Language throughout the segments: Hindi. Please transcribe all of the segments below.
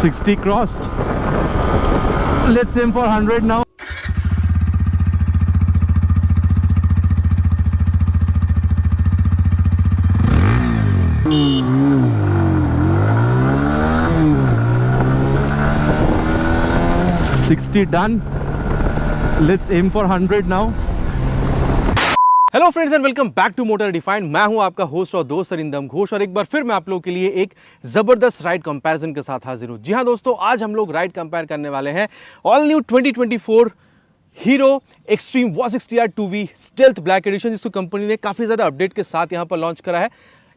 60 crossed. Let's aim for 100 now. Done. Let's aim for 100 now. Hello friends and welcome back to Motor Defined. मैं हूं आपका होस्ट और दोस्त अरिंदम घोष और एक बार फिर मैं आप लोगों के लिए एक जबरदस्त राइड कंपैरिजन के साथ हाजिर हूं। जी हां दोस्तों, आज हम लोग राइड कंपेयर करने वाले हैं all new 2024 hero extreme 160R 2V stealth black addition, जिसको कंपनी ने काफ़ी ज़्यादा अपडेट के साथ यहाँ पर लॉन्च करा है।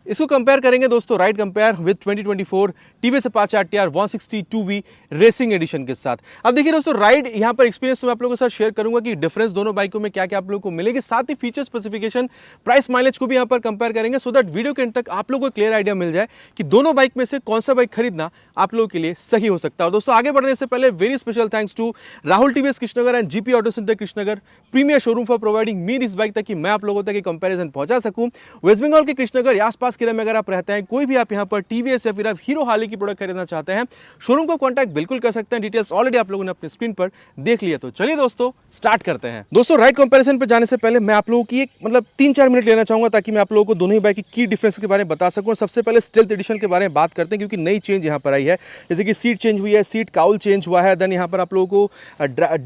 इसको कंपेयर करेंगे दोस्तों, ride compare with 2024 TVS Apache RTR 160 2V racing edition के साथ। अब देखिए दोस्तों, राइड यहाँ पर एक्सपीरियंस तो मैं आप लोगों के साथ शेयर करूंगा कि डिफरेंस दोनों बाइकों में क्या क्या आप लोगों को मिलेगी, साथ ही फीचर स्पेसिफिकेशन, प्राइस, माइलेज को भी यहाँ पर कंपेयर करेंगे, सो दैट वीडियो के एंड तक आप लोगों को क्लियर आइडिया मिल जाए कि दोनों बाइक में से कौन सा बाइक खरीदना आप लोगों के लिए सही हो सकता है। और दोस्तों, आगे बढ़ने से पहले very special thanks to Rahul TVS Krishnanagar and GP auto centre Krishnanagar premier showroom for providing me this bike, ताकि मैं आप लोगों तक कंपैरिजन पहुंचा सकूं। वेस्ट बंगाल के कृष्णनगर या आसपास के में अगर आप रहते हैं, कोई भी आप यहाँ पर टीवीएस या फिर आप हीरो हार्ले की प्रोडक्ट खरीदना चाहते हैं, शोरूम को कांटेक्ट बिल्कुल कर सकते हैं। डिटेल्स ऑलरेडी आप लोगों ने अपने स्क्रीन पर देख लिया। तो चलिए दोस्तों, स्टार्ट करते हैं। दोस्तों, राइड कंपैरिजन पे जाने से पहले मैं आप लोगों की एक 3-4 मिनट लेना चाहूंगा, ताकि मैं आप लोगों को दोनों ही बाइक की डिफरेंस के बारे में बता सकूं। सबसे पहले स्टेल्थ एडिशन के बारे में बात करते हैं, क्योंकि नई चेंज यहाँ पर आई है, जैसे कि सीट चेंज हुई है, सीट काउल चेंज हुआ है। देन यहाँ पर आप लोगों को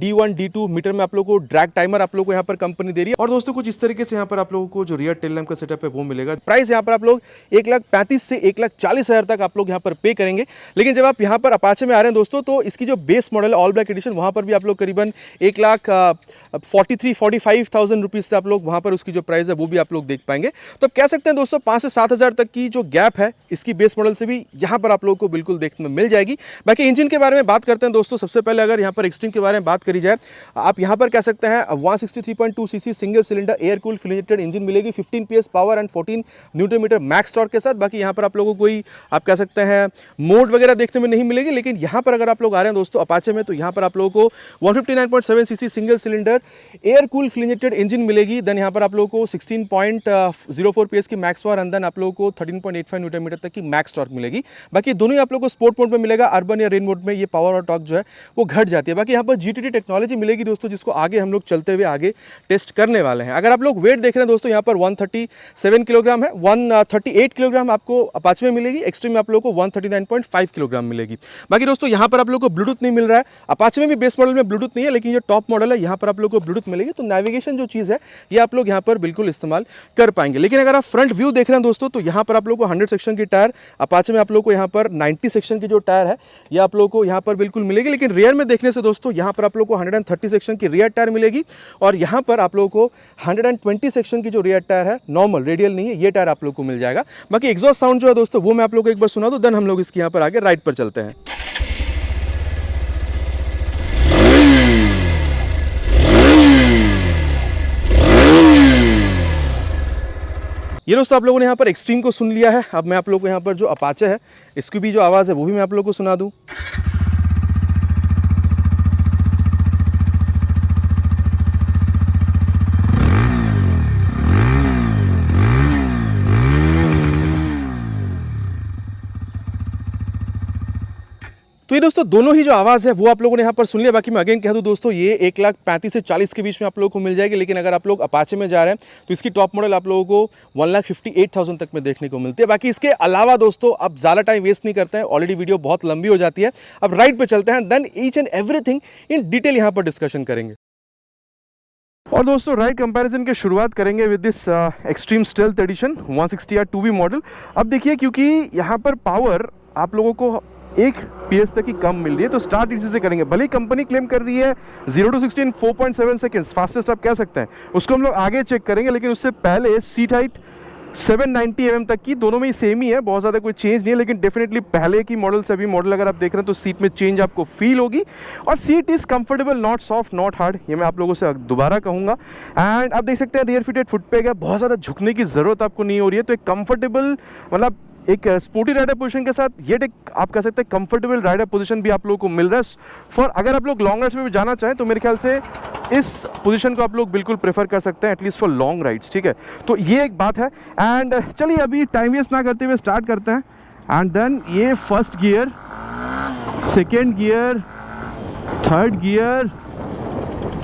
D1 D2 मीटर में आप लोगों को ड्रैग टाइमर आप लोगों को यहाँ पर कंपनी दे रही है। और दोस्तों, कुछ इस तरीके से यहाँ पर आप लोगों को जो रियर टेल लैम्प का सेटअप है वो मिलेगा। प्राइस यहाँ पर आप लोग 1,35,000 से 1,40,000 तक आप लोग यहाँ पर पे करेंगे। लेकिन जब आप यहाँ पर अपाचे में आ रहे हैं दोस्तों, तो इसकी जो base model all black edition, वहाँ पर भी आप लोग करीबन 1,43,000-45,000 रुपीज़ से आप लोग वहाँ पर उसकी जो प्राइस है वो भी आप लोग देख पाएंगे। तो अब कह सकते हैं दोस्तों, 5,000 से 7,000 तक की जो गैप है इसकी बेस मॉडल से भी यहाँ पर आप लोगों को बिल्कुल देखने में मिल जाएगी। बाकी इंजन के बारे में बात करते हैं दोस्तों। सबसे पहले अगर यहाँ पर एक्सट्रीम के बारे में बात करी जाए, आप यहाँ पर कह सकते हैं 163.2 cc single cylinder air cool fuel injected engine मिलेगी, 15 PS power and 14 newton metre max torque के साथ। बाकी यहाँ पर आप लोगों को कोई आप कह सकते हैं मोड वगैरह देखने में नहीं मिलेगी। लेकिन यहाँ पर अगर आप लोग आ रहे हैं दोस्तों अपाचे में, तो यहाँ पर आप लोगों को 159.7 CC single cylinder air cool fuel injected engine मिलेगी। देन यहाँ पर आप लोगों को 16.04 PS की मैक्स पावर एंड देन आप लोगों को 13.85 न्यूटन मीटर तक की मैक्स टॉर्क मिलेगी। बाकी दोनों ही आप लोगों को स्पोर्ट मोड में मिलेगा। अर्बन या रेन मोड में ये पावर और टॉर्क जो है वो घट जाती है। बाकी यहाँ पर GTT टेक्नोलॉजी मिलेगी दोस्तों, जिसको आगे हम लोग चलते हुए आगे टेस्ट करने वाले हैं। अगर आप लोग वेट देख रहे हैं दोस्तों, यहाँ पर 137 किलोग्राम है, 138 किलोग्राम आपको अपाचे में मिलेगी, एक्सट्रीम में आप लोगों को 139.5 किलोग्राम मिलेगी। बाकी दोस्तों, यहाँ पर आप लोगों को ब्लूटूथ नहीं मिल रहा है। अपाचे में भी बेस मॉडल में ब्लूटूथ नहीं है, लेकिन ये टॉप मॉडल है, यहाँ पर आप लोगों को ब्लूटूथ मिलेगी। तो नेविगेशन जो चीज़ है ये आप लोग यहाँ पर बिल्कुल इस्तेमाल कर पाएंगे। लेकिन अगर आप फ्रंट व्यू देख रहे हैं दोस्तों, तो यहाँ पर आप लोगों को 100 सेक्शन की टायर, अपाचे में आप लोगों को यहाँ पर 90 सेक्शन की जो टायर है ये आप लोगों को यहाँ पर बिल्कुल मिलेगी। लेकिन रियर में देखने से दोस्तों, यहाँ पर आप लोगों को 130 सेक्शन की रियर टायर मिलेगी और यहाँ पर आप लोगों को 120 सेक्शन की जो रियर टायर है, नॉर्मल रेडियल नहीं है, ये टायर आप लोगों को मिल जाएगा। बाकी एग्जॉस्ट साउंड जो है दोस्तों, वो मैं आप लोगों को एक बार सुना दूं, देन हम लोग इसके यहाँ पर आगे राइड पर चलते हैं। ये दोस्तों, आप लोगों ने यहाँ पर एक्सट्रीम को सुन लिया है। अब मैं आप लोगों को यहाँ पर जो अपाचे है इसकी भी जो आवाज़ है वो भी मैं आप लोगों को सुना दूं। तो ये दोस्तों, दोनों ही जो आवाज़ है वो आप लोगों ने यहाँ पर सुन लिया। बाकी मैं अगेन कह दूँ दोस्तों, ये 1,35,000 से 40 के बीच में आप लोगों को मिल जाएगी। लेकिन अगर आप लोग अपाचे में जा रहे हैं, तो इसकी टॉप मॉडल आप लोगों को 1,58,000 तक में देखने को मिलती है। बाकी इसके अलावा दोस्तों, अब ज़्यादा टाइम वेस्ट नहीं करते हैं, ऑलरेडी वीडियो बहुत लंबी हो जाती है। अब राइड पर चलते हैं, then each and everything in detail यहाँ पर डिस्कशन करेंगे। और दोस्तों, राइड कंपैरिजन की शुरुआत करेंगे with this extreme stealth edition 160R 2V model. अब देखिए, क्योंकि यहाँ पर पावर आप लोगों को 1 PS तक ही कम मिल रही है, तो स्टार्ट इसी से करेंगे। भले ही कंपनी क्लेम कर रही है 0 to 60 in 4.7 सेकेंड्स, फास्टेस्ट आप कह सकते हैं, उसको हम लोग आगे चेक करेंगे। लेकिन उससे पहले सीट हाइट 790 mm तक की, दोनों में ही सेम ही है, बहुत ज़्यादा कोई चेंज नहीं है। लेकिन डेफिनेटली पहले की मॉडल से अभी मॉडल अगर आप देख रहे हैं, तो सीट में चेंज आपको फील होगी। और seat is comfortable, not soft, not hard, ये मैं आप लोगों से दोबारा कहूँगा। एंड आप देख सकते हैं रियर फिटेड फुट पैग है, बहुत ज़्यादा झुकने की ज़रूरत आपको नहीं हो रही है। तो एक कंफर्टेबल, मतलब एक स्पोर्टी राइडर पोजीशन के साथ ये एक आप कह सकते हैं कंफर्टेबल राइडर पोजीशन भी आप लोगों को मिल रहा है। फॉर अगर आप लोग लॉन्ग राइड्स में भी जाना चाहें, तो मेरे ख्याल से इस पोजीशन को आप लोग बिल्कुल प्रेफर कर सकते हैं, एटलीस्ट फॉर लॉन्ग राइड्स। ठीक है, तो ये एक बात है। एंड चलिए अभी टाइम वेस्ट ना करते हुए स्टार्ट करते हैं। एंड देन ये first gear second gear, third gear.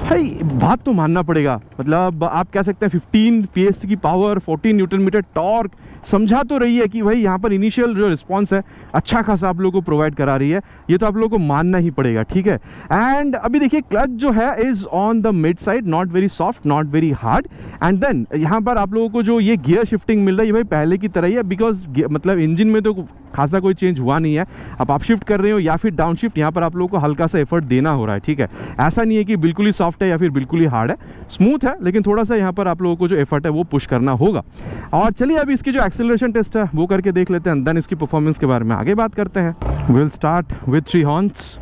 भाई बात तो मानना पड़ेगा, मतलब आप कह सकते हैं 15 PS की पावर, 14 न्यूटन मीटर टॉर्क समझा तो रही है कि भाई यहाँ पर इनिशियल जो रिस्पांस है अच्छा खासा आप लोगों को प्रोवाइड करा रही है, ये तो आप लोगों को मानना ही पड़ेगा, ठीक है। एंड अभी देखिए क्लच जो है is on the mid side, not very soft, not very hard. And then यहाँ पर आप लोगों को जो ये गियर शिफ्टिंग मिल रही है भाई पहले की तरह ही है, बिकॉज मतलब इंजन में तो खासा कोई चेंज हुआ नहीं है। अब आप शिफ्ट कर रहे हो या फिर डाउन शिफ्ट, यहाँ पर आप लोगों को हल्का सा एफर्ट देना हो रहा है, ठीक है। ऐसा नहीं है कि बिल्कुल ही सॉफ्ट है या फिर बिल्कुल ही हार्ड है, स्मूथ है, लेकिन थोड़ा सा यहाँ पर आप लोगों को जो एफर्ट है वो पुश करना होगा। और चलिए अभी इसकी जो एक्सेलरेशन टेस्ट है वो करके देख लेते हैं, देन इसकी परफॉर्मेंस के बारे में आगे बात करते हैं। Will start with 3 horns.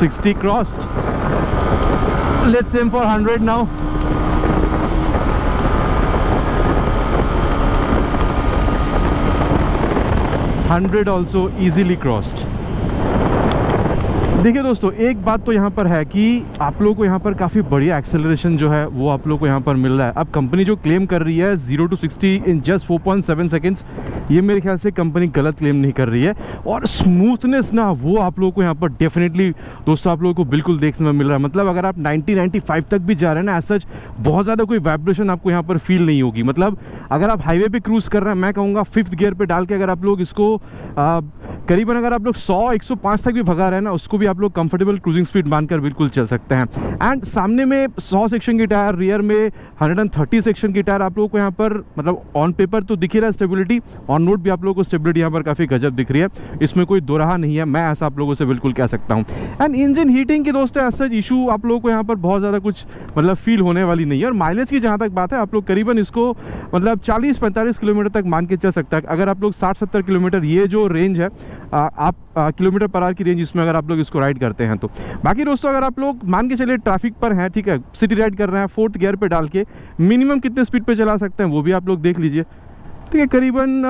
$60 crossed. Let's aim for 100 now. $100 also easily crossed. देखिए दोस्तों, एक बात तो यहाँ पर है कि आप लोगों को यहाँ पर काफ़ी बढ़िया एक्सेलरेशन जो है वो आप लोगों को यहाँ पर मिल रहा है। अब कंपनी जो क्लेम कर रही है 0 to 60 इन जस्ट 4.7 सेकेंड्स, ये मेरे ख्याल से कंपनी गलत क्लेम नहीं कर रही है। और स्मूथनेस ना वो आप लोगों को यहाँ पर डेफिनेटली दोस्तों आप लोगों को बिल्कुल देखने में मिल रहा है। मतलब अगर आप 90-95 तक भी जा रहे हैं ना, एज सच बहुत ज़्यादा कोई वाइब्रेशन आपको यहाँ पर फील नहीं होगी। मतलब अगर आप हाईवे पे क्रूज़ कर रहे हैं, मैं कहूँगा 5th गियर पे डाल के अगर आप लोग इसको करीबन अगर आप लोग 100-105 तक भी भगा रहे हैं ना, उसको भी आप लोग कंफर्टेबल क्रूजिंग स्पीड मानकर बिल्कुल चल सकते हैं। एंड सामने में 100 सेक्शन की टायर, रियर में 130 सेक्शन की टायर आप लोगों को यहाँ पर मतलब ऑन पेपर तो दिख ही रहा है स्टेबिलिटी, ऑन रोड भी आप लोगों को स्टेबिलिटी यहाँ पर काफ़ी गजब दिख रही है, इसमें कोई दो राह नहीं है, मैं ऐसा आप लोगों से बिल्कुल कह सकता हूँ। एंड इंजन हीटिंग की दोस्तों ऐसा इशू आप लोगों को यहाँ पर बहुत ज़्यादा कुछ मतलब फील होने वाली नहीं है। और माइलेज की जहाँ तक बात है, आप लोग करीबन इसको मतलब 40-45 किलोमीटर तक मान के चल सकता है। अगर आप लोग 60-70 किलोमीटर ये जो रेंज है आप किलोमीटर पर आवर की रेंज इसमें अगर आप लोग इसको राइड करते हैं तो। बाकी दोस्तों अगर आप लोग मान के चलिए ट्रैफिक पर हैं, ठीक है, सिटी राइड कर रहे हैं, 4th गियर पे डाल के मिनिमम कितने स्पीड पे चला सकते हैं वो भी आप लोग देख लीजिए। ठीक है, करीबन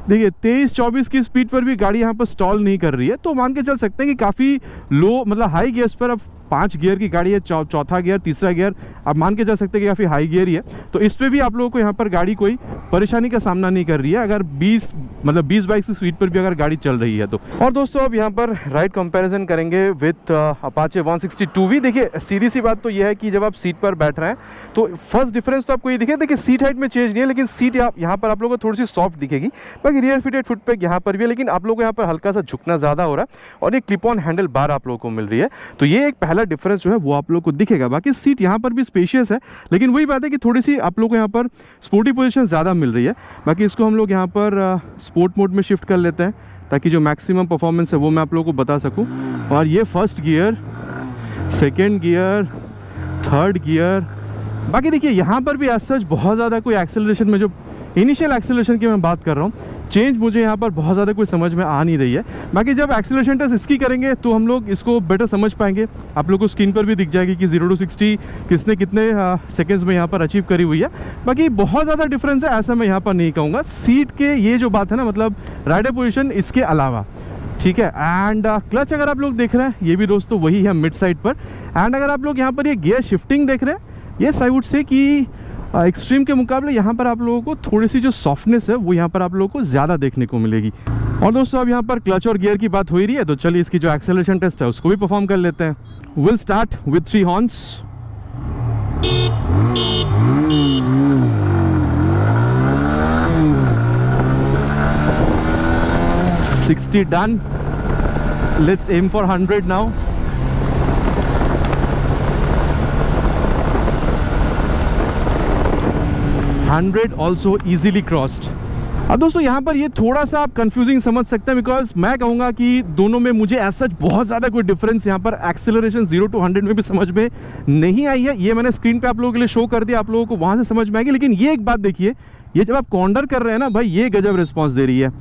देखिए 23-24 की स्पीड पर भी गाड़ी यहाँ पर स्टॉल नहीं कर रही है, तो मान के चल सकते हैं कि काफ़ी लो मतलब हाई गियर्स पर अब 5 गियर की गाड़ी है, चौथा गियर, तीसरा गियर, आप मान के चल सकते हैं कि काफ़ी हाई गियर ही है। तो इस पे भी आप लोगों को यहाँ पर गाड़ी कोई परेशानी का सामना नहीं कर रही है अगर 20-22 की स्पीड पर भी अगर गाड़ी चल रही है तो। और दोस्तों अब यहाँ पर राइड कंपैरिजन करेंगे विथ अपाचे 160 देखिए सीधी सी बात तो यह है कि जब आप सीट पर बैठ रहे हैं तो फर्स्ट डिफरेंस तो आपको ये दिखे, देखिए सीट हाइट में चेंज नहीं है, लेकिन सीट यहाँ पर आप लोगों को थोड़ी सी सॉफ्ट दिखेगी। बाकी रियर फिटेड फुटपैक यहाँ पर भी है, लेकिन आप लोगों को यहाँ पर हल्का सा झुकना ज़्यादा हो रहा है और एक क्लिप ऑन हैंडल बार आप लोगों को मिल रही है, तो ये एक पहला डिफरेंस जो है वो आप लोग को दिखेगा। बाकी सीट यहाँ पर भी स्पेशियस है, लेकिन वही बात है कि थोड़ी सी आप लोग को यहाँ पर स्पोर्टी पोजीशन ज़्यादा मिल रही है। बाकी इसको हम लोग यहाँ पर स्पोर्ट मोड में शिफ्ट कर लेते हैं ताकि जो मैक्सिमम परफॉर्मेंस है वो मैं आप लोगों को बता सकूँ। और ये first gear, second gear, third gear. बाकी देखिए यहाँ पर भी एज सच बहुत ज़्यादा कोई एक्सेलरेशन में जो इनिशियल एक्सेलरेशन की मैं बात कर रहा हूँ, चेंज मुझे यहाँ पर बहुत ज़्यादा कोई समझ में आ नहीं रही है। बाकी जब एक्सेलरेशन टेस्ट इसकी करेंगे तो हम लोग इसको बेटर समझ पाएंगे, आप लोग को स्क्रीन पर भी दिख जाएगी कि 0 to 60 किसने कितने सेकेंड्स में यहाँ पर अचीव करी हुई है। बाकी बहुत ज़्यादा डिफरेंस है ऐसा मैं यहाँ पर नहीं कहूँगा। सीट के ये जो बात है ना, मतलब राइडर पोजीशन इसके अलावा, ठीक है। एंड क्लच अगर आप लोग देख रहे हैं ये भी दोस्तों वही है मिड साइड पर। एंड अगर आप लोग यहाँ पर ये गियर शिफ्टिंग देख रहे हैं, ये आई वुड से कि एक्सट्रीम के मुकाबले यहाँ पर आप लोगों को थोड़ी सी जो सॉफ्टनेस है वो यहाँ पर आप लोगों को ज़्यादा देखने को मिलेगी। और दोस्तों अब यहाँ पर क्लच और गियर की बात हो ही रही है, तो चलिए इसकी जो एक्सेलरेशन टेस्ट है उसको भी परफॉर्म कर लेते हैं। Will start with 3 horns. $60 done. Let's aim for 100 now. $100 also easily crossed. अब दोस्तों यहाँ पर ये थोड़ा सा आप कंफ्यूजिंग समझ सकते हैं, बिकॉज मैं कहूँगा कि दोनों में मुझे एज सच बहुत ज़्यादा कोई डिफरेंस यहाँ पर एक्सेलरेशन 0 to 100 में भी समझ में नहीं आई है। ये मैंने स्क्रीन पे आप लोगों के लिए शो कर दिया, आप लोगों को वहाँ से समझ में आएगी। लेकिन ये एक बात देखिए, ये जब आप कॉर्नर कर रहे हैं ना भाई, ये गजब रिस्पॉन्स दे रही है,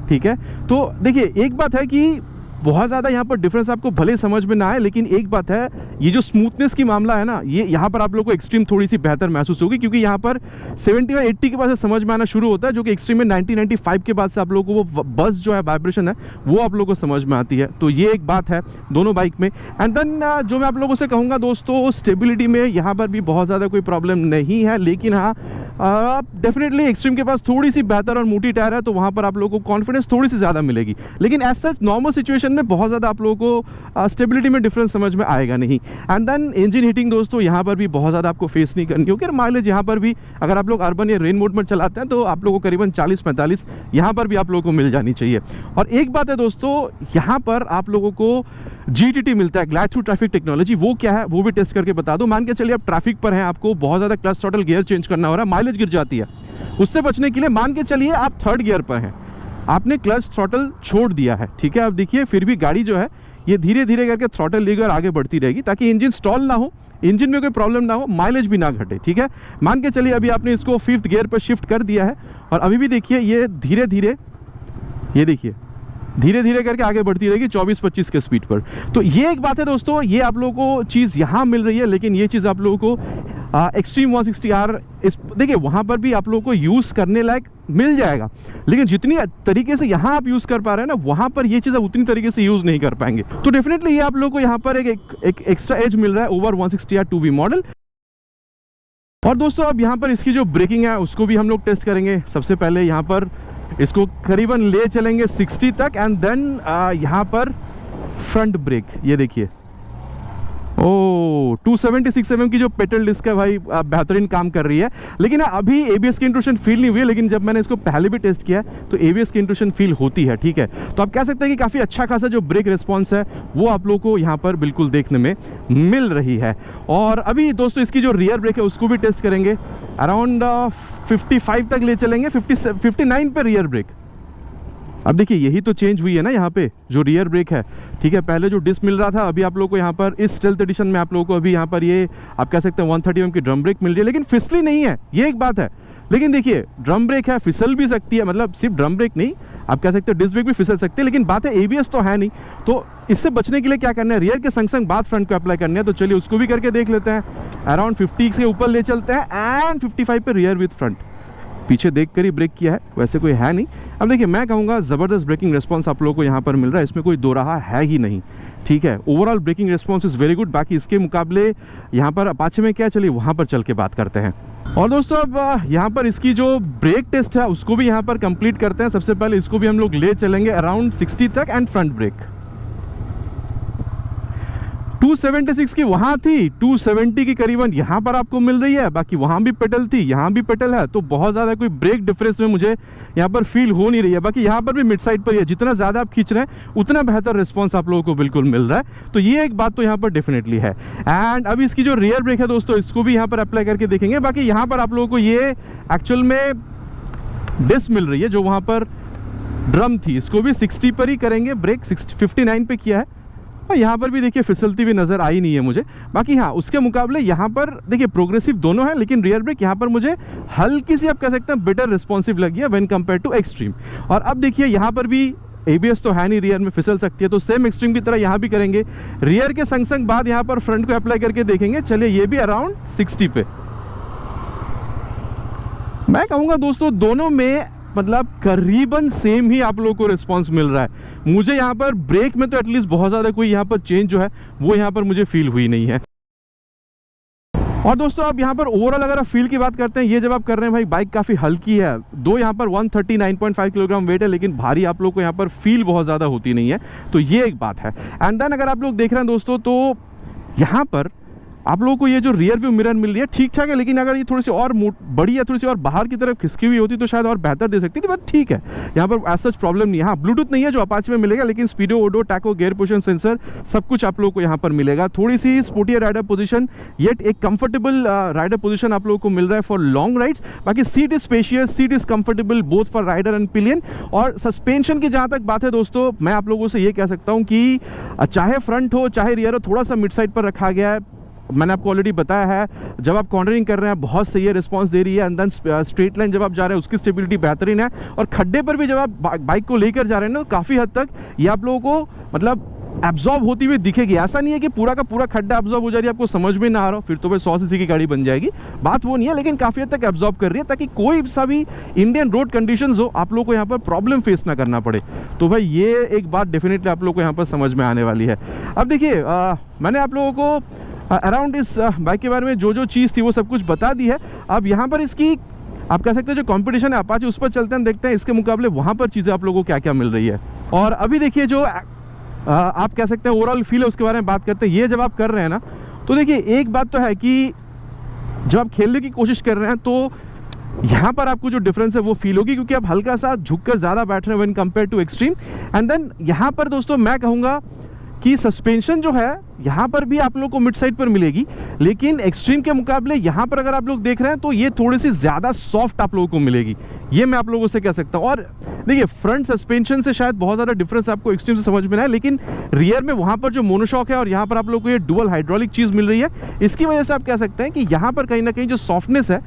ठीक है। तो देखिए एक बात है कि बहुत ज़्यादा यहाँ पर डिफरेंस आपको भले समझ में ना आए, लेकिन एक बात है, ये जो स्मूथनेस की मामला है ना, ये यहाँ पर आप लोगों को एक्सट्रीम थोड़ी सी बेहतर महसूस होगी, क्योंकि यहाँ पर 70-80 के बाद से समझ में आना शुरू होता है, जो कि एक्सट्रीम में 90-95 के बाद से आप लोगों को वो बस जो है वाइब्रेशन है वो आप लोगों को समझ में आती है। तो ये एक बात है दोनों बाइक में। एंड देन जो मैं आप लोगों से कहूँगा दोस्तों, स्टेबिलिटी में यहाँ पर भी बहुत ज़्यादा कोई प्रॉब्लम नहीं है, लेकिन हाँ आप डेफिनेटली एक्सट्रीम के पास थोड़ी सी बेहतर और मोटी टायर है तो वहाँ पर आप लोगों को कॉन्फिडेंस थोड़ी सी ज़्यादा मिलेगी, लेकिन एज सच नॉर्मल सिचुएशन में बहुत ज़्यादा आप लोगों को स्टेबिलिटी में डिफरेंस समझ में आएगा नहीं। एंड देन इंजन हीटिंग दोस्तों यहाँ पर भी बहुत ज़्यादा आपको फेस नहीं करनी होगी। माइलेज यहाँ पर भी अगर आप लोग अर्बन या रेन मोड में चलाते हैं तो आप लोगों को करीबन 40-45 यहाँ पर भी आप लोगों को मिल जानी चाहिए। और एक बात है दोस्तों, यहाँ पर आप लोगों को GTT मिलता है, ग्लाइड थ्रू ट्रैफिक टेक्नोलॉजी। वो क्या है वो भी टेस्ट करके बता दो। मान के चलिए आप ट्रैफिक पर हैं, आपको बहुत ज़्यादा क्लच थ्रॉटल गियर चेंज करना हो रहा है, माइलेज गिर जाती है, उससे बचने के लिए मान के चलिए आप 3rd गियर पर हैं, आपने क्लच थ्रॉटल छोड़ दिया है, ठीक है। अब देखिए फिर भी गाड़ी जो है ये धीरे धीरे करके थ्रॉटल लेकर आगे बढ़ती रहेगी ताकि इंजन स्टॉल ना हो, इंजन में कोई प्रॉब्लम ना हो, माइलेज भी ना घटे, ठीक है। मान के चलिए अभी आपने इसको 5th गियर पर शिफ्ट कर दिया है और अभी भी देखिए ये धीरे धीरे, ये देखिए धीरे धीरे करके आगे बढ़ती रहेगी 24-25 के स्पीड पर। तो ये एक बात है दोस्तों, ये आप लोगों को चीज़ यहाँ मिल रही है, लेकिन ये चीज़ आप लोगों को एक्सट्रीम 160R इस देखिए वहाँ पर भी आप लोगों को यूज़ करने लायक मिल जाएगा, लेकिन जितनी तरीके से यहाँ आप यूज़ कर पा रहे हैं ना, वहाँ पर ये चीज़ उतनी तरीके से यूज़ नहीं कर पाएंगे। तो डेफिनेटली ये आप लोगों को यहाँ पर एक एक्स्ट्रा एज मिल रहा है ओवर 160R 2B मॉडल। और दोस्तों अब यहाँ पर इसकी जो ब्रेकिंग है उसको भी हम लोग टेस्ट करेंगे। सबसे पहले यहाँ पर इसको करीबन ले चलेंगे 60 तक एंड देन यहाँ पर फ्रंट ब्रेक, ये देखिए 276 mm की जो पेट्रोल डिस्क है भाई बेहतरीन काम कर रही है। लेकिन अभी ABS की इंट्रूशन फील नहीं हुई है, लेकिन जब मैंने इसको पहले भी टेस्ट किया है तो ABS की इंट्रूशन फील होती है, ठीक है। तो आप कह सकते हैं कि काफ़ी अच्छा खासा जो ब्रेक रिस्पॉन्स है वो आप लोगों को यहाँ पर बिल्कुल देखने में मिल रही है। और अभी दोस्तों इसकी जो रियर ब्रेक है उसको भी टेस्ट करेंगे, अराउंड 55 तक ले चलेंगे, 59 पे रियर ब्रेक। अब देखिए यही तो चेंज हुई है ना यहाँ पे जो रियर ब्रेक है, ठीक है। पहले जो डिस्क मिल रहा था, अभी आप लोगों को यहाँ पर इस स्टेल्थ एडिशन में आप लोगों को अभी यहाँ पर ये आप कह सकते हैं 130 mm की ड्रम ब्रेक मिल रही है, लेकिन फिसली नहीं है, ये एक बात है। लेकिन देखिए ड्रम ब्रेक है, फिसल भी सकती है, मतलब सिर्फ ड्रम ब्रेक नहीं, आप कह सकते हैं डिस्क ब्रेक भी फिसल सकती है, लेकिन बात है ABS तो है नहीं। तो इससे बचने के लिए क्या करना है, रियर के संग संग बात फ्रंट को अप्लाई करना है। तो चलिए उसको भी करके देख लेते हैं। अराउंड 50 के ऊपर ले चलते हैं एंड 55 पे रियर विथ फ्रंट। पीछे देख कर ही ब्रेक किया है, वैसे कोई है नहीं। अब देखिए मैं कहूँगा ज़बरदस्त ब्रेकिंग रिस्पॉन्स आप लोगों को यहाँ पर मिल रहा है, इसमें कोई दो रहा है ही नहीं, ठीक है। Overall braking response is very good. बाकी इसके मुकाबले यहाँ पर अपाचे में क्या, चलिए वहाँ पर चल के बात करते हैं। और दोस्तों अब यहाँ पर इसकी जो ब्रेक टेस्ट है उसको भी यहाँ पर कंप्लीट करते हैं। सबसे पहले इसको भी हम लोग ले चलेंगे अराउंड 60 तक एंड फ्रंट ब्रेक 276 की वहाँ थी, 270 की करीबन यहाँ पर आपको मिल रही है। बाकी वहाँ भी पेडल थी, यहाँ भी पेडल है, तो बहुत ज़्यादा कोई ब्रेक डिफरेंस में मुझे यहाँ पर फील हो नहीं रही है। बाकी यहाँ पर भी मिड साइड पर ही है, जितना ज़्यादा आप खींच रहे हैं उतना बेहतर रिस्पॉन्स आप लोगों को बिल्कुल मिल रहा है। तो ये एक बात तो यहाँ पर डेफिनेटली है। एंड अभी इसकी जो रियर ब्रेक है दोस्तों, इसको भी यहाँ पर अप्लाई करके देखेंगे। बाकी यहाँ पर आप लोगों को ये एक्चुअल में डिस्क मिल रही है, जो वहाँ पर ड्रम थी, इसको भी 60 पर ही करेंगे ब्रेक, 59 पे किया है। और यहाँ पर भी देखिए फिसलती हुई नज़र आई नहीं है मुझे। बाकी हाँ उसके मुकाबले यहाँ पर देखिए प्रोग्रेसिव दोनों है, लेकिन रियर ब्रेक यहाँ पर मुझे हल्की सी आप कह सकते हैं बेटर रिस्पॉन्सिव लगी है व्हेन कंपेयर टू एक्सट्रीम। और अब देखिए यहाँ पर भी ABS तो है नहीं, रियर में फिसल सकती है, तो सेम एक्सट्रीम की तरह यहाँ भी करेंगे। रियर के संग संग बाद यहाँ पर फ्रंट को अप्लाई करके देखेंगे। चलिए ये भी अराउंड 60 पे। मैं कहूँगा दोस्तों दोनों में मतलब करीबन सेम ही आप लोगों को रिस्पांस मिल रहा है। मुझे यहाँ पर ब्रेक में तो एटलीस्ट बहुत ज़्यादा कोई यहाँ पर चेंज जो है वो यहाँ पर मुझे फील हुई नहीं है। और दोस्तों अब यहाँ पर ओवरऑल अगर आप फील की बात करते हैं, ये जब आप कर रहे हैं भाई बाइक काफ़ी हल्की है, दो यहाँ पर 139.5 किलोग्राम वेट है, लेकिन भारी आप लोग को यहाँ पर फील बहुत ज़्यादा होती नहीं है, तो ये एक बात है। एंड देन अगर आप लोग देख रहे हैं दोस्तों, तो यहाँ पर आप लोगों को ये जो रियर व्यू मिरर मिल रही है ठीक ठाक है, लेकिन अगर ये थोड़ी सी और बड़ी या थोड़ी सी और बाहर की तरफ खिसकी हुई होती तो शायद और बेहतर दे सकती थी, बट ठीक है, यहाँ पर एज सच प्रॉब्लम नहीं है। हाँ ब्लूटूथ नहीं है जो अपाचे में मिलेगा, लेकिन speedo, odo, tacho, gear position sensor सब कुछ आप लोगों को यहाँ पर मिलेगा। थोड़ी सी स्पोर्टियर राइडर पोजीशन, येट एक कंफर्टेबल राइडर पोजीशन आप लोगों को मिल रहा है फॉर लॉन्ग राइड्स। बाकी seat is spacious, seat is comfortable both for rider and pillion. और सस्पेंशन की जहाँ तक बात है दोस्तों, मैं आप लोगों से ये कह सकता हूँ कि चाहे फ्रंट हो चाहे रियर हो, थोड़ा सा मिड साइड पर रखा गया है। मैंने आपको ऑलरेडी बताया है, जब आप कॉर्नरिंग कर रहे हैं बहुत सही है, रिस्पांस दे रही है। एंड देन स्ट्रेट लाइन जब आप जा रहे हैं उसकी स्टेबिलिटी बेहतरीन है। और खड्डे पर भी जब आप बाइक को लेकर जा रहे हैं ना, तो काफ़ी हद तक ये आप लोगों को मतलब एब्जॉर्ब होती हुई दिखेगी। ऐसा नहीं है कि पूरा का पूरा खड्डा एब्जॉर्ब हो जा रही है, आपको समझ में ना आ रहा हो, फिर तो भाई 100 सीसी की गाड़ी बन जाएगी, बात वो नहीं है। लेकिन काफ़ी हद तक एब्जॉर्ब कर रही है, ताकि कोई सा भी इंडियन रोड कंडीशंस हो आप लोग को यहाँ पर प्रॉब्लम फेस ना करना पड़े। तो भाई ये एक बात डेफिनेटली आप लोग को यहाँ पर समझ में आने वाली है। अब देखिए मैंने आप लोगों को अराउंड इस बाइक के बारे में जो जो चीज़ थी वो सब कुछ बता दी है। अब यहाँ पर इसकी आप कह सकते हैं जो कंपटीशन है अपाचे उस पर चलते हैं, देखते हैं इसके मुकाबले वहाँ पर चीज़ें आप लोगों को क्या क्या मिल रही है। और अभी देखिए जो आप कह सकते हैं ओवरऑल फील है उसके बारे में बात करते हैं। ये जब आप कर रहे हैं ना, तो देखिए एक बात तो है कि जब आप खेलने की कोशिश कर रहे हैं तो यहाँ पर आपको जो डिफरेंस है वो फील होगी, क्योंकि आप हल्का सा झुककर ज़्यादा बैठ रहे हैं when compare to extreme. And then यहाँ पर दोस्तों मैं कहूँगा कि सस्पेंशन जो है यहाँ पर भी आप लोग को मिड साइड पर मिलेगी, लेकिन एक्सट्रीम के मुकाबले यहाँ पर अगर आप लोग देख रहे हैं तो ये थोड़ी सी ज़्यादा सॉफ्ट आप लोगों को मिलेगी, ये मैं आप लोगों से कह सकता हूँ। और देखिए फ्रंट सस्पेंशन से शायद बहुत ज़्यादा डिफरेंस आपको एक्सट्रीम से समझ में ना है, लेकिन रियर में वहाँ पर जो मोनोशॉक है और यहाँ पर आप लोग को ये डुअल हाइड्रोलिक चीज़ मिल रही है, इसकी वजह से आप कह सकते हैं कि यहाँ पर कहीं ना कहीं जो सॉफ्टनेस है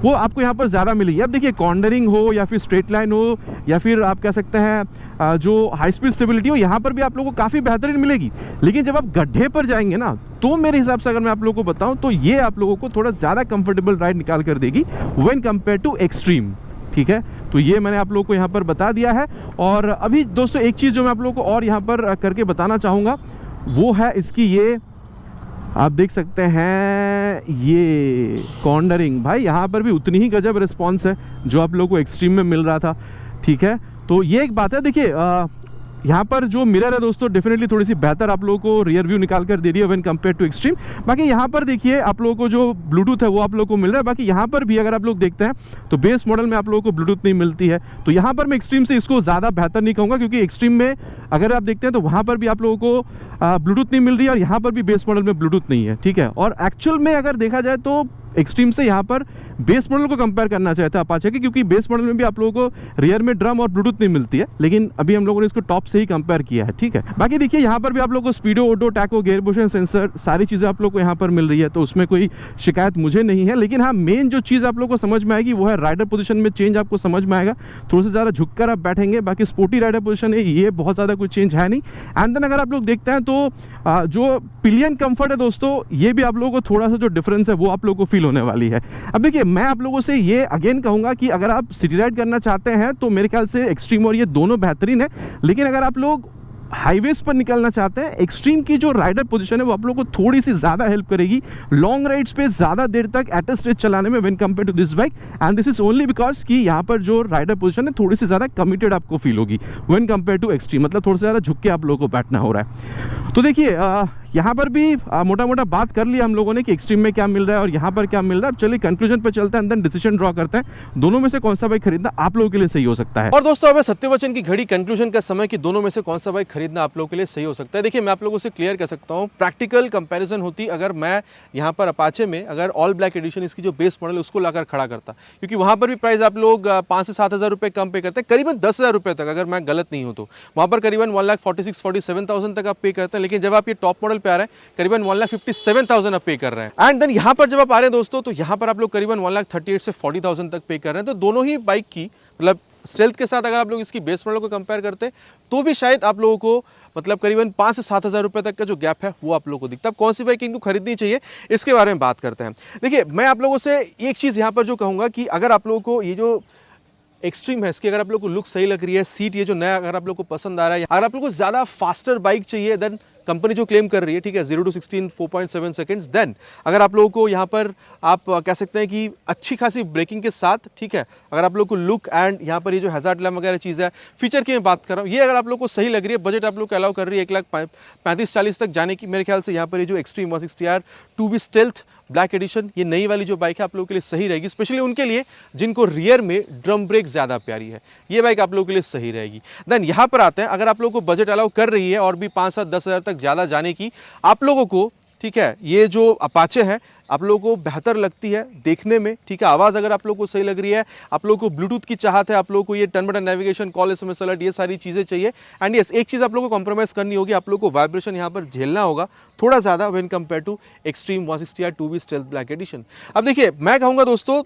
वो आपको यहाँ पर ज़्यादा मिलेगी। अब देखिए कॉर्नरिंग हो या फिर स्ट्रेट लाइन हो या फिर आप कह सकते हैं जो हाई स्पीड स्टेबिलिटी हो, यहाँ पर भी आप लोगों को काफ़ी बेहतरीन मिलेगी। लेकिन जब आप गड्ढे पर जाएंगे ना, तो मेरे हिसाब से अगर मैं आप लोगों को बताऊं तो ये आप लोगों को थोड़ा ज़्यादा कंफर्टेबल राइड निकाल कर देगी व्हेन कंपेयर टू एक्सट्रीम। ठीक है, तो ये मैंने आप लोगों को यहाँ पर बता दिया है। और अभी दोस्तों एक चीज़ जो मैं आप लोगों को और यहाँ पर करके बताना चाहूँगा वो है इसकी ये, आप देख सकते हैं ये कॉर्नरिंग। भाई यहाँ पर भी उतनी ही गजब रिस्पॉन्स है जो आप लोगों को एक्सट्रीम में मिल रहा था। ठीक है, तो ये एक बात है। देखिए यहाँ पर जो मिरर है दोस्तों डेफिनेटली थोड़ी सी बेहतर आप लोगों को रियर व्यू निकाल कर दे रही है व्हेन कंपेयर टू एक्सट्रीम। बाकी यहाँ पर देखिए आप लोगों को जो ब्लूटूथ है वो आप लोगों को मिल रहा है। बाकी यहाँ पर भी अगर आप लोग देखते हैं तो बेस मॉडल में आप लोगों को ब्लूटूथ नहीं मिलती है, तो यहाँ पर मैं एक्सट्रीम से इसको ज़्यादा बेहतर नहीं कहूँगा, क्योंकि एक्सट्रीम में अगर आप देखते हैं तो वहाँ पर भी आप लोगों को ब्लूटूथ नहीं मिल रही है और यहाँ पर भी बेस मॉडल में ब्लूटूथ नहीं है। ठीक है, और एक्चुअल में अगर देखा जाए तो एक्सट्रीम से यहाँ पर बेस मॉडल को कंपेयर करना चाहते हैं अपाचे के, क्योंकि बेस मॉडल में भी आप लोगों को रियर में ड्रम और ब्लूटूथ नहीं मिलती है, लेकिन अभी हम लोगों ने इसको टॉप से ही कंपेयर किया है। ठीक है, बाकी देखिए यहाँ पर भी आप लोगों को speedo, auto, tacho, gear position sensor सारी चीज़ें आप लोग को यहाँ पर मिल रही है, तो उसमें कोई शिकायत मुझे नहीं है। लेकिन हाँ, मेन जो चीज़ आप लोग को समझ में आएगी वो है राइडर पोजीशन में चेंज आपको समझ में आएगा, थोड़ा सा ज़्यादा झुककर आप बैठेंगे। बाकी स्पोर्टी राइडर पोजीशन है, ये बहुत ज़्यादा कोई चेंज है नहीं। एंड देन अगर आप लोग देखते हैं तो जो पिलियन कंफर्ट है दोस्तों, ये भी आप लोगों को थोड़ा सा जो डिफरेंस है वो आप लोगों को फील होने वाली है। अब देखिए मैं आप लोगों से ये अगेन कहूँगा कि अगर आप सिटी राइड करना चाहते हैं तो मेरे ख्याल से एक्सट्रीम और ये दोनों बेहतरीन है, लेकिन अगर आप लोग हाईवेज पर निकलना चाहते हैं, एक्सट्रीम की जो राइडर पोजीशन है वो आप लोगों को थोड़ी सी ज़्यादा हेल्प करेगी लॉन्ग राइड्स पे ज़्यादा देर तक एट अ स्ट्रेच चलाने में when compare to this bike. And this is only because कि यहाँ पर जो राइडर पोजीशन है थोड़ी सी ज़्यादा कमिटेड आपको फील होगी व्हेन कंपेयर टू एक्सट्रीम, मतलब थोड़ा सा ज़्यादा झुक के आप लोगों को बैठना हो रहा है। तो देखिए यहाँ पर भी मोटा मोटा बात कर लिया हम लोगों ने कि एक्सट्रीम में क्या मिल रहा है और यहाँ पर क्या मिल रहा है। अब चलिए कंक्लूजन पे चलते हैं, देन डिसीजन ड्रॉ करते हैं दोनों में से कौन सा बाइक खरीदना आप लोगों के लिए सही हो सकता है। और दोस्तों अब सत्यवचन की घड़ी कंक्लूजन का समय कि दोनों में से कौन सा बाइक खरीदना आप लोगों के लिए सही हो सकता है। देखिए मैं आप लोगों से क्लियर कर सकता हूँ, प्रैक्टिकल कंपैरिजन होती अगर मैं यहाँ पर अपाचे में अगर ऑल ब्लैक एडिशन इसकी जो बेस मॉडल है उसको लाकर खड़ा करता, क्योंकि वहाँ पर भी प्राइस आप लोग 5 से 7 हज़ार रुपये कम पे करते हैं, करीबन 10,000 रुपये तक अगर मैं गलत नहीं हूँ तो वहाँ पर करीबन 1,46,47,000 तक आप पे करते हैं। लेकिन जब आप ये टॉप मॉडल पे आ रहे हैं करीबन 1,57,000 आप पे कर रहे हैं। एंड देन यहाँ पर जब आप आ रहे हैं दोस्तों तो यहाँ पर आप लोग करीबन 1,38,000 से 40,000 तक पे कर रहे हैं। तो दोनों ही बाइक की मतलब स्टेल्थ के साथ अगर आप लोग इसकी बेस मॉडल को कंपेयर करते हैं तो भी शायद आप लोगों को मतलब करीबन 5 से 7 हज़ार रुपये तक का जो गैप है वो आप लोगों को दिखता है। अब कौन सी बाइक इनको खरीदनी चाहिए इसके बारे में बात करते हैं। देखिए मैं आप लोगों से एक चीज़ यहाँ पर जो कहूँगा कि अगर आप लोगों को ये जो एक्सट्रीम है इसकी अगर आप लोग को लुक सही लग रही है, सीट ये जो नया अगर आप लोग को पसंद आ रहा है, अगर आप लोग को ज़्यादा फास्टर बाइक चाहिए देन कंपनी जो क्लेम कर रही है, ठीक है 0 to 60 in 4.7 सेकेंड्स, देन अगर आप लोगों को यहाँ पर आप कह सकते हैं कि अच्छी खासी ब्रेकिंग के साथ, ठीक है अगर आप लोग को लुक एंड यहाँ पर ये जो हैजार्ड लैम्प वगैरह चीज़ है, फीचर की मैं बात कर रहा हूँ, ये अगर आप लोग को सही लग रही है, बजट आप लोग को अलाउ कर रही है 1,35,40 तक जाने की, मेरे ख्याल से यहाँ पर ये जो extreme 160R 2B stealth black addition ये नई वाली जो बाइक है आप लोगों के लिए सही रहेगी, स्पेशली उनके लिए जिनको रियर में ड्रम ब्रेक ज़्यादा प्यारी है, ये बाइक आप लोगों के लिए सही रहेगी। देन यहाँ पर आते हैं, अगर आप लोगों को बजट अलाउ कर रही है और भी 5 से 10 हज़ार तक ज़्यादा जाने की आप लोगों को, ठीक है ये जो अपाचे है आप लोगों को बेहतर लगती है देखने में, ठीक है आवाज़ अगर आप लोगों को सही लग रही है, आप लोगों को ब्लूटूथ की चाहत है, आप लोगों को ये turn button navigation, call SMS alert, ये सारी चीज़ें चाहिए। एंड यस एक चीज़ आप लोगों को कॉम्प्रोमाइज़ करनी होगी, आप लोगों को वाइब्रेशन यहाँ पर झेलना होगा थोड़ा ज़्यादा when compare to extreme 160R 2B stealth black edition. अब देखिए मैं कहूँगा दोस्तों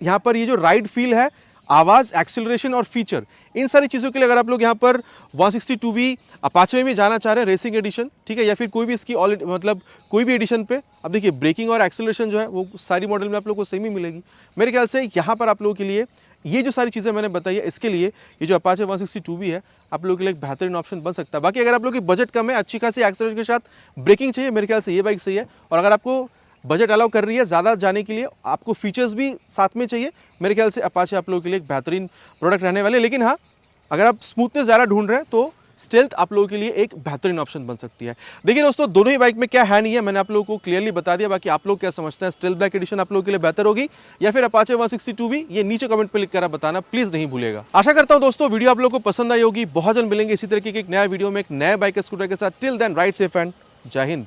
यहाँ पर ये जो राइड फील है, आवाज़, एक्सेलरेशन और फीचर, इन सारी चीज़ों के लिए अगर आप लोग यहाँ पर 162B अपाचे में भी जाना चाह रहे हैं रेसिंग एडिशन, ठीक है या फिर कोई भी इसकी मतलब कोई भी एडिशन पे, अब देखिए ब्रेकिंग और एक्सेलरेशन जो है वो सारी मॉडल में आप लोग को सेम ही मिलेगी। मेरे ख्याल से यहाँ पर आप लोगों के लिए ये जो सारी चीज़ें मैंने बताई है इसके लिए ये जो अपाचे 162B है आप लोगों के लिए एक बेहतरीन ऑप्शन बन सकता है। बाकी अगर आप लोग की बजट कम है, अच्छी खासी एक्सेलरेशन के साथ ब्रेकिंग चाहिए, मेरे ख्याल से ये बाइक सही है। और अगर आपको बजट अलाउ कर रही है ज़्यादा जाने के लिए, आपको फीचर्स भी साथ में चाहिए, मेरे ख्याल से अपाचे आप लोगों के लिए एक बेहतरीन प्रोडक्ट रहने वाले। लेकिन हाँ, अगर आप स्मूथनेस ज़्यादा ढूंढ रहे हैं तो स्टेल्थ आप लोगों के लिए एक बेहतरीन ऑप्शन बन सकती है। देखिए दोस्तों, दोनों ही बाइक में क्या है नहीं है मैंने आप लोगों को क्लियरली बता दिया। बाकी आप लोग क्या समझते हैं, स्टेल्थ ब्लैक एडिशन आप लोगों के लिए बेहतर होगी या फिर अपाचे 162 भी? ये नीचे कमेंट पे लिख कर आप बताना प्लीज नहीं भूलिएगा। आशा करता हूं दोस्तों वीडियो आप लोगों को पसंद आई होगी। बहुत जल्द मिलेंगे इसी तरीके के एक नया वीडियो में एक नए बाइक स्कूटर के साथ। Till then ride safe and जय हिंद।